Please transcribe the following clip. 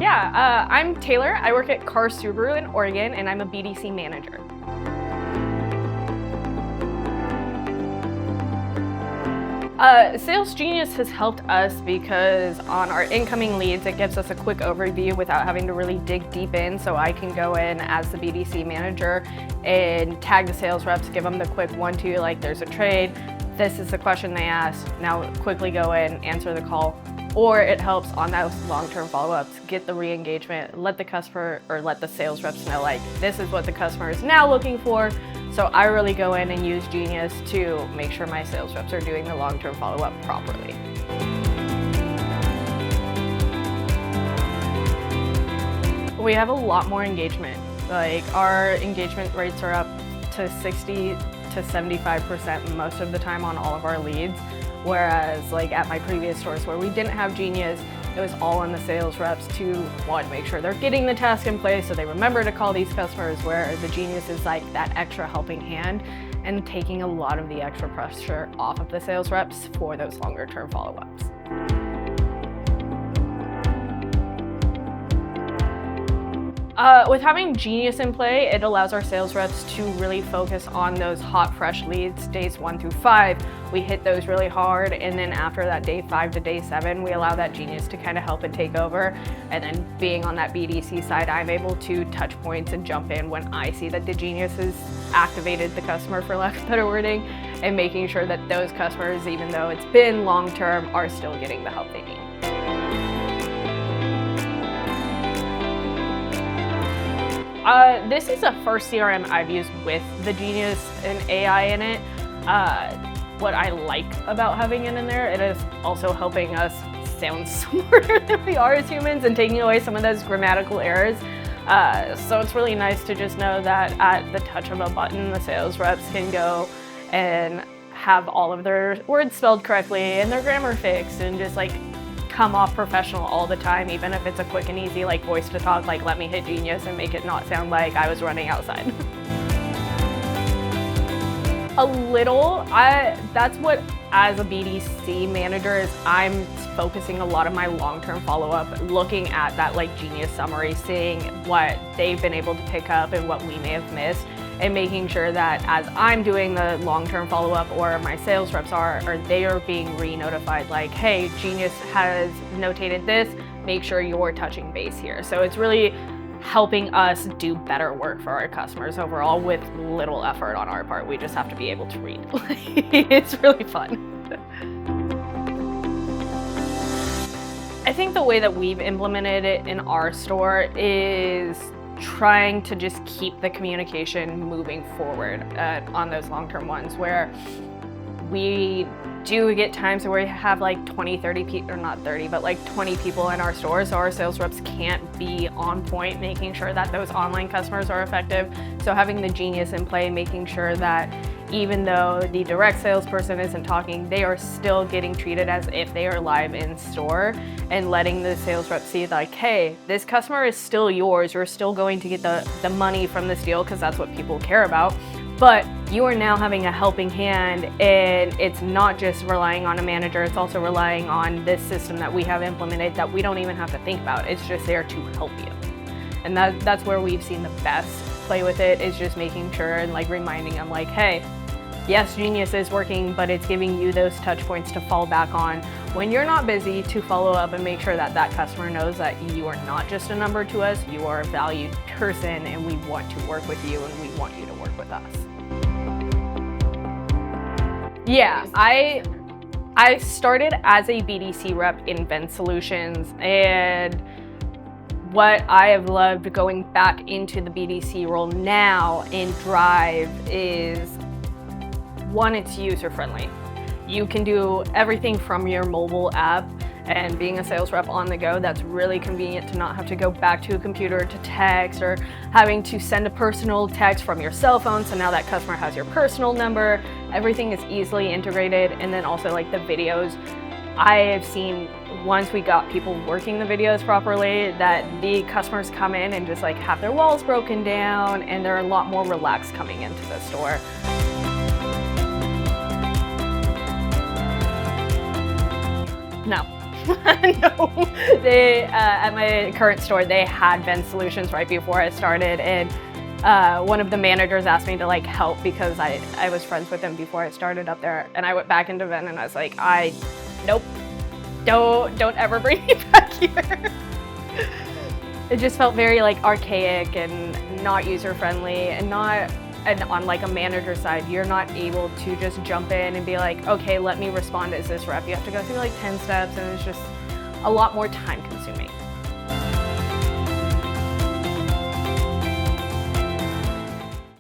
I'm Taylor. I work at Carr Subaru in Oregon, and I'm a BDC Manager. SalesGenius has helped us because on our incoming leads, it gives us a quick overview without having to really dig deep in. So I can go in as the BDC manager and tag the sales reps, give them the quick 1-2, like there's a trade, this is the question they asked, now quickly go in, answer the call. Or it helps on those long-term follow-ups, get the re-engagement, let the customer or let the sales reps know like this is what the customer is now looking for. So I really go in and use Genius to make sure my sales reps are doing the long-term follow-up properly. We have a lot more engagement. Like our engagement rates are up to 60 to 75% most of the time on all of our leads. Whereas like at my previous stores where we didn't have Genius, it was all on the sales reps to one, make sure they're getting the task in place so they remember to call these customers, where the Genius is like that extra helping hand and taking a lot of the extra pressure off of the sales reps for those longer term follow-ups. With having Genius in play, it allows our sales reps to really focus on those hot, fresh leads, days 1 through 5. We hit those really hard, and then after that day 5 to day 7, we allow that Genius to kind of help and take over. And then being on that BDC side, I'm able to touch points and jump in when I see that the Genius has activated the customer, for lack of better wording, and making sure that those customers, even though it's been long-term, are still getting the help they need. This is the first CRM I've used with the Genius and AI in it. What I like about having it in there, it is also helping us sound smarter than we are as humans and taking away some of those grammatical errors. So it's really nice to just know that at the touch of a button, the sales reps can go and have all of their words spelled correctly and their grammar fixed and just like come off professional all the time, even if it's a quick and easy like voice to talk, like let me hit Genius and make it not sound like I was running outside. A little, that's what as a BDC manager is I'm focusing a lot of my long-term follow-up, looking at that like Genius summary, seeing what they've been able to pick up and what we may have missed, and making sure that as I'm doing the long-term follow-up or my sales reps are, or they are being re-notified like, hey, Genius has notated this, make sure you're touching base here. So it's really helping us do better work for our customers overall with little effort on our part. We just have to be able to read. It's really fun. I think the way that we've implemented it in our store is trying to just keep the communication moving forward on those long-term ones, where we do get times where we have like 20, 30 people, or not 30, but like 20 people in our store, so our sales reps can't be on point making sure that those online customers are effective. So having the Genius in play, making sure that even though the direct salesperson isn't talking, they are still getting treated as if they are live in store, and letting the sales rep see like, hey, this customer is still yours. You're still going to get the money from this deal because that's what people care about. But you are now having a helping hand, and it's not just relying on a manager, it's also relying on this system that we have implemented that we don't even have to think about. It's just there to help you. And that's where we've seen the best play with it, is just making sure and like reminding them like, hey, yes, Genius is working, but it's giving you those touch points to fall back on when you're not busy, to follow up and make sure that that customer knows that you are not just a number to us, you are a valued person, and we want to work with you and we want you to work with us. Yeah, I started as a BDC rep in Vent Solutions, and what I have loved going back into the BDC role now in Drive is, one, it's user friendly. You can do everything from your mobile app, and being a sales rep on the go, that's really convenient to not have to go back to a computer to text, or having to send a personal text from your cell phone, so now that customer has your personal number. Everything is easily integrated. And then also like the videos, I have seen once we got people working the videos properly, that the customers come in and just like have their walls broken down, and they're a lot more relaxed coming into the store. No. No, at my current store, they had VEN solutions right before I started, and one of the managers asked me to like help because I was friends with him before I started up there, and I went back into VEN and I was like, nope, don't ever bring me back here. It just felt very like archaic and not user friendly, and on like a manager side, you're not able to just jump in and be like, okay, let me respond as this rep. You have to go through like 10 steps, and it's just a lot more time consuming.